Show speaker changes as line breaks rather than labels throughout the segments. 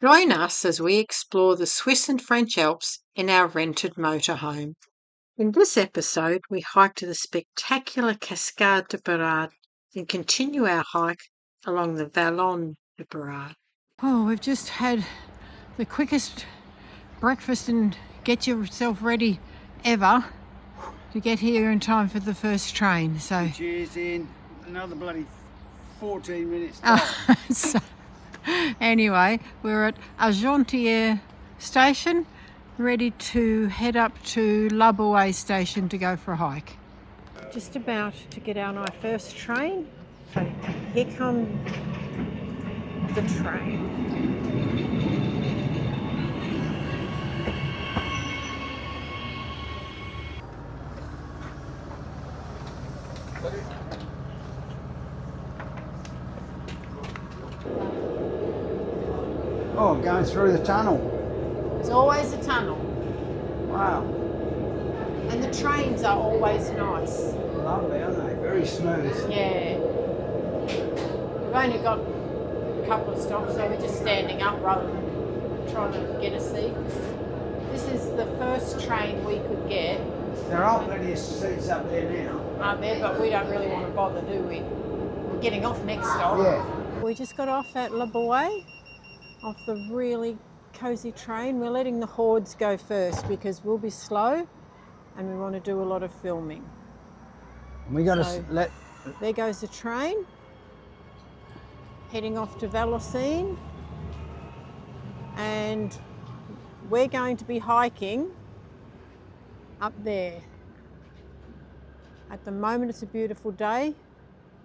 Join us as we explore the Swiss and French Alps in our rented motorhome. In this episode, we hike to the spectacular Cascade de Berard and continue our hike along the Vallon de Berard. Oh, we've just had the quickest breakfast and get yourself ready ever to get here in time for the first train. So
cheers in another bloody 14 minutes.
So, anyway, we're at Argentière station, ready to head up to Buet station to go for a hike. Just about to get on our first train. So here comes the train.
Oh, going through the tunnel.
There's always a tunnel.
Wow.
And the trains are always nice.
Lovely, aren't they? Very smooth.
Yeah. We've only got a couple of stops, so we're just standing up rather than trying to get a seat. This is the first train we could get.
There are plenty of seats up there now.
Up there, but we don't really want to bother, do we? We're getting off next stop.
Yeah.
We just got off at Buet, off the really cosy train. We're letting the hordes go first because we'll be slow and we want to do a lot of filming.
We got
So,
to let.
There goes the train, heading off to Vallocine, and we're going to be hiking up there. At the moment it's a beautiful day,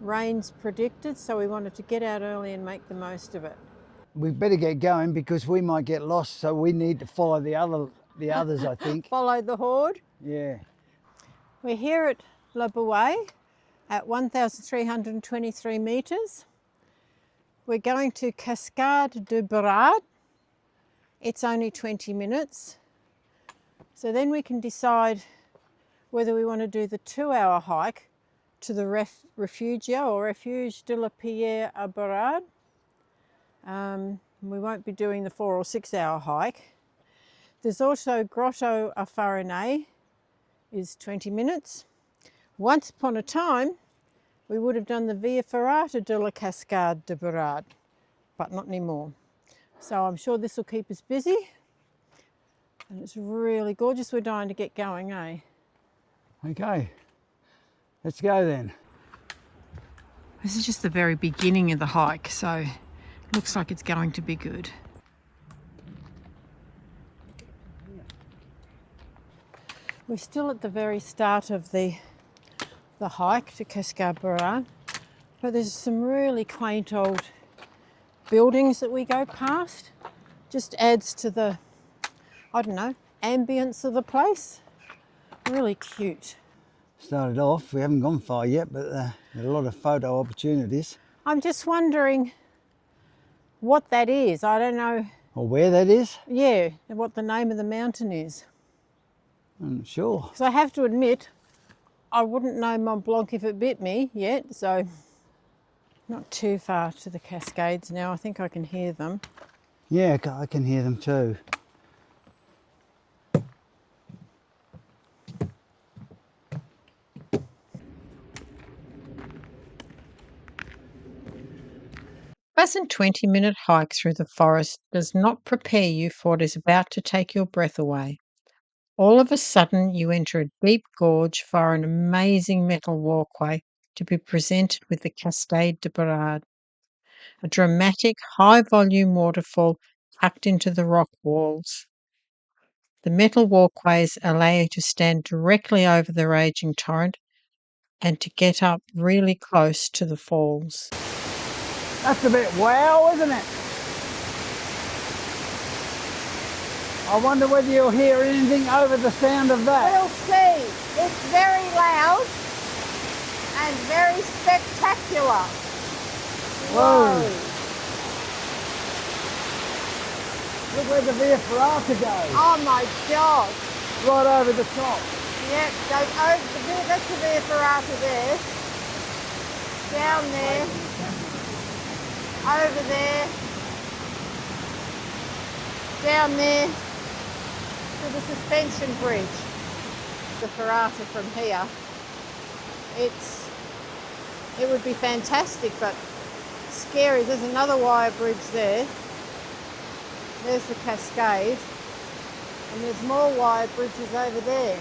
rain's predicted, so we wanted to get out early and make the most of it.
We better get going because we might get lost, so we need to follow the others, I think.
Follow the horde.
Yeah.
We're here at Buet at 1,323 metres. We're going to Cascade de Berard. It's only 20 minutes. So then we can decide whether we want to do the 2-hour hike to the Refuge or Refuge de la Pierre à Berard. We won't be doing the 4 or 6 hour hike. There's also Grotto à Farinay, is 20 minutes. Once upon a time, we would have done the Via Ferrata de la Cascade de Berard, but not anymore. So I'm sure this will keep us busy. And it's really gorgeous. We're dying to get going, eh?
Okay. Let's go then.
This is just the very beginning of the hike, so it looks like it's going to be good. We're still at the very start of the hike to Cascade de Berard, but there's some really quaint old buildings that we go past. Just adds to the, I don't know, ambience of the place. Really cute.
Started off, we haven't gone far yet, but there are a lot of photo opportunities.
I'm just wondering what that is. I don't know.
Or where that is?
Yeah, and what the name of the mountain is.
I'm not sure.
Because I have to admit, I wouldn't know Mont Blanc if it bit me yet, so not too far to the Cascades now. I think I can hear them.
Yeah, I can hear them too.
A pleasant 20-minute hike through the forest does not prepare you for what is about to take your breath away. All of a sudden, you enter a deep gorge via an amazing metal walkway to be presented with the Cascade de Berard, a dramatic, high-volume waterfall tucked into the rock walls. The metal walkways allow you to stand directly over the raging torrent and to get up really close to the falls.
That's a bit wow, isn't it? I wonder whether you'll hear anything over the sound of that.
We'll see. It's very loud and very spectacular.
Whoa. Look where the Via Ferrata goes.
Oh my God.
Right over the top.
Yep, that's the Via Ferrata there. Down there. Over there. down there to the suspension bridge. The ferrata from here, it would be fantastic, but scary. There's another wire bridge there. There's the Cascade, and there's more wire bridges over there.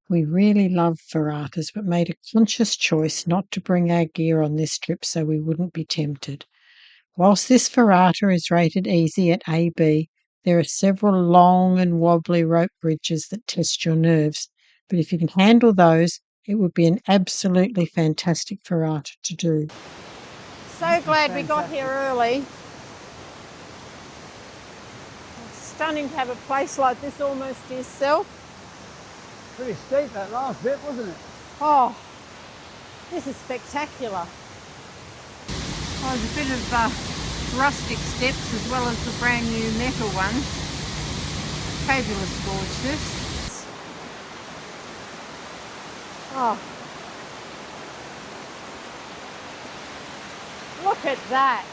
We really love ferratas, but made a conscious choice not to bring our gear on this trip so we wouldn't be tempted. Whilst this ferrata is rated easy at AB, there are several long and wobbly rope bridges that test your nerves, but if you can handle those, it would be an absolutely fantastic ferrata to do.
So glad we got here early. It's stunning to have a place like this almost to yourself.
Pretty steep that last bit, wasn't it?
Oh, this is spectacular. Oh, there's a bit of rustic steps as well as the brand new metal ones. Fabulous gorge this. Oh, look at that.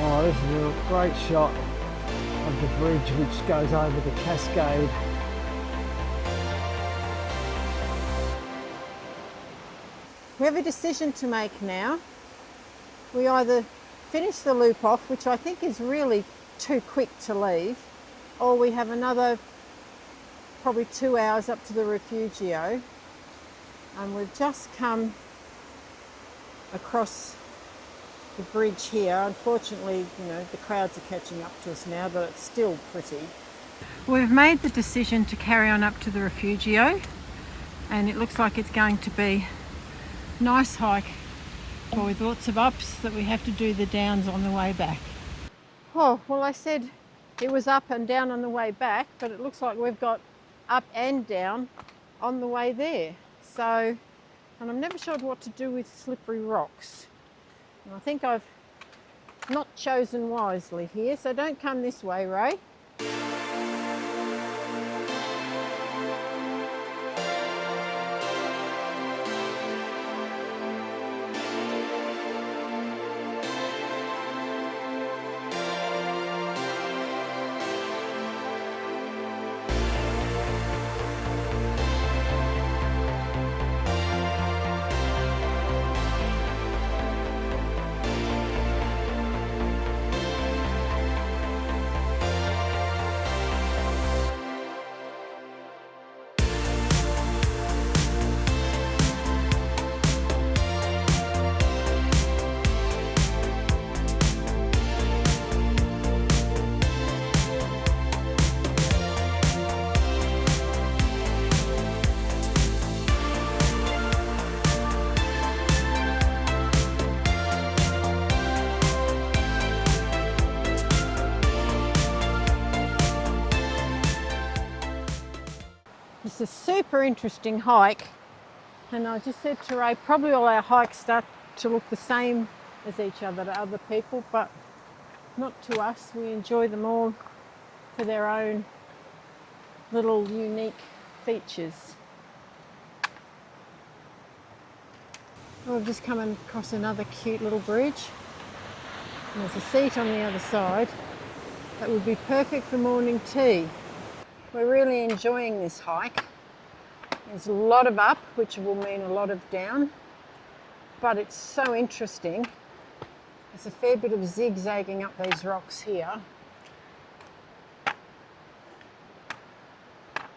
Oh, this is a great shot of the bridge which goes over the Cascade.
We have a decision to make now. We either finish the loop off, which I think is really too quick to leave, or we have another probably 2 hours up to the Refugio. And we've just come across the bridge here. Unfortunately, the crowds are catching up to us now, but it's still pretty. We've made the decision to carry on up to the Refugio, and it looks like it's going to be a nice hike with lots of ups that we have to do the downs on the way back. Oh, well, I said it was up and down on the way back, but it looks like we've got up and down on the way there. So, and I'm never sure what to do with slippery rocks. And I think I've not chosen wisely here, so don't come this way, Ray. It's a super interesting hike, and I just said to Ray, probably all our hikes start to look the same as each other to other people, but not to us. We enjoy them all for their own little unique features. Oh, we've just come across another cute little bridge, and there's a seat on the other side that would be perfect for morning tea. We're really enjoying this hike. There's a lot of up, which will mean a lot of down, but it's so interesting. There's a fair bit of zigzagging up these rocks here.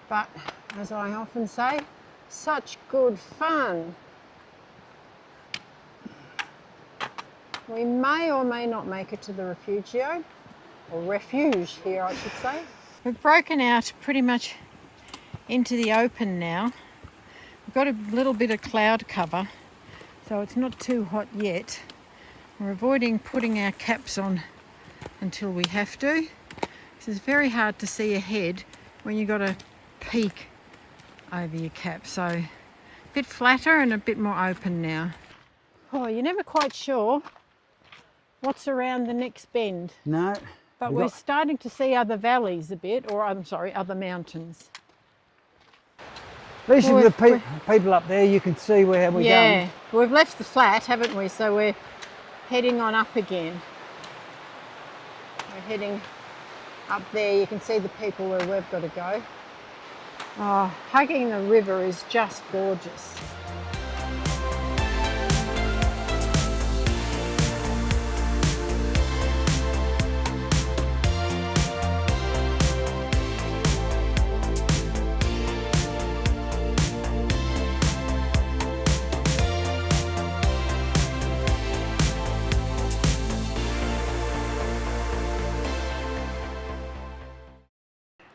But, as I often say, such good fun. We may or may not make it to the Refugio, or Refuge here I should say. We've broken out pretty much into the open now. We've got a little bit of cloud cover, so it's not too hot yet. We're avoiding putting our caps on until we have to. This is very hard to see ahead when you've got a peak over your cap, so bit flatter and a bit more open now. Oh, you're never quite sure what's around the next bend.
No.
But we're starting to see other valleys a bit, or I'm sorry, other mountains.
At least with the people up there, you can see where we're going.
Yeah, we've left the flat, haven't we? So we're heading on up again. We're heading up there. You can see the people where we've got to go. Oh, hugging the river is just gorgeous.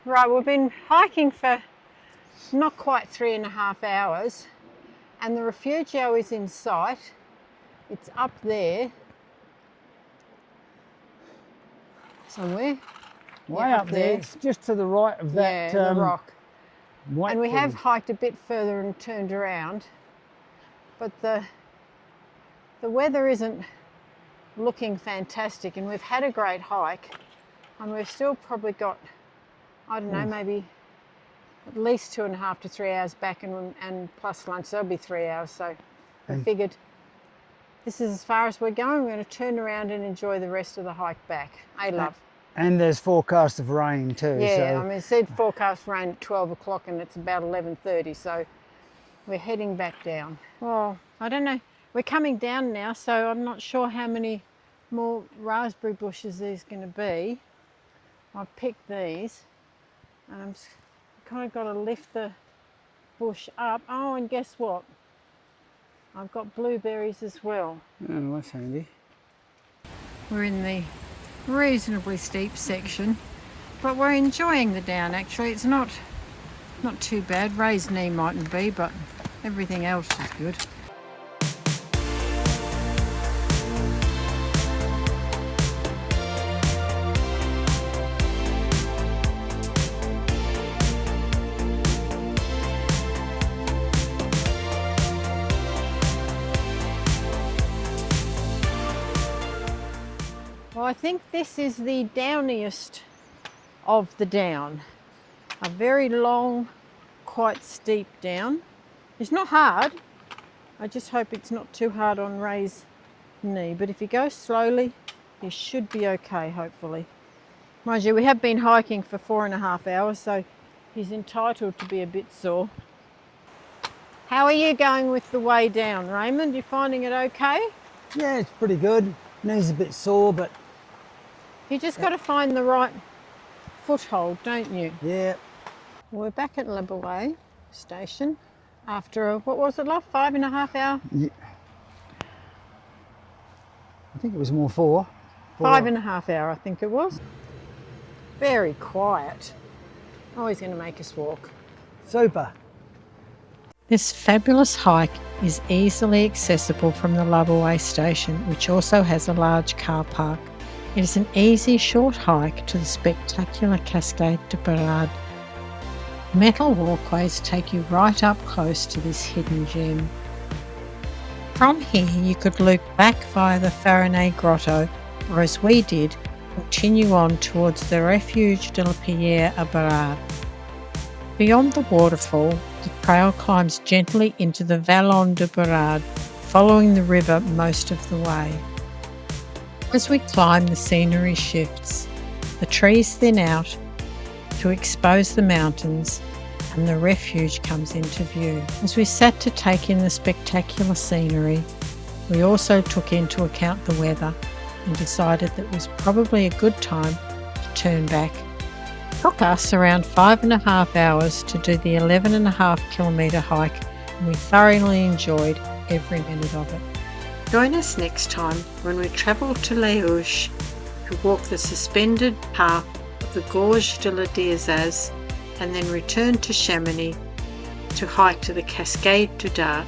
Right, we've been hiking for not quite 3.5 hours and the Refugio is in sight. It's up there somewhere.
Way up there. It's just to the right of that
the rock.
White
and we
thing.
have hiked a bit further and turned around, but the weather isn't looking fantastic and we've had a great hike and we've still probably got, I don't know, maybe at least 2.5 to 3 hours back and plus lunch, so that'll be 3 hours. So we figured this is as far as we're going. We're going to turn around and enjoy the rest of the hike back. Hey, love.
And there's forecast of rain too.
Yeah,
so.
I mean, it said forecast rain at 12 o'clock and it's about 11:30, so we're heading back down. Well, I don't know. We're coming down now, so I'm not sure how many more raspberry bushes there's going to be. I've picked these. I've kind of got to lift the bush up. Oh, and guess what? I've got blueberries as well.
Oh, that's handy.
We're in the reasonably steep section, but we're enjoying the down actually. It's not too bad. Ray's knee mightn't be, but everything else is good. Well, I think this is the downiest of the down. A very long, quite steep down. It's not hard. I just hope it's not too hard on Ray's knee. But if you go slowly, you should be okay, hopefully. Mind you, we have been hiking for 4.5 hours, so he's entitled to be a bit sore. How are you going with the way down, Raymond? You finding it okay?
Yeah, it's pretty good. Knee's a bit sore, but
You just got to find the right foothold, don't you?
yeah.
We're back at Buet station after a, what was it, love? 5.5 hour?
Yeah. I think it was more 4.
5.5 hour, I think it was. Very quiet. Oh, he's going to make us walk.
Super.
This fabulous hike is easily accessible from the Buet station, which also has a large car park. It is an easy, short hike to the spectacular Cascade de Berard. Metal walkways take you right up close to this hidden gem. From here you could loop back via the Thouroughly grotto, or as we did, continue on towards the Refuge de Pierre à Berard. Beyond the waterfall, the trail climbs gently into the Vallon de Berard, following the river most of the way. As we climb, the scenery shifts. The trees thin out to expose the mountains, and the refuge comes into view. As we sat to take in the spectacular scenery, we also took into account the weather and decided that it was probably a good time to turn back. It took us around 5.5 hours to do the 11.5 kilometre hike, and we thoroughly enjoyed every minute of it. Join us next time when we travel to Refuge to walk the suspended path of the gorge de la Diazaz and then return to Chamonix to hike to the Cascade de Berard.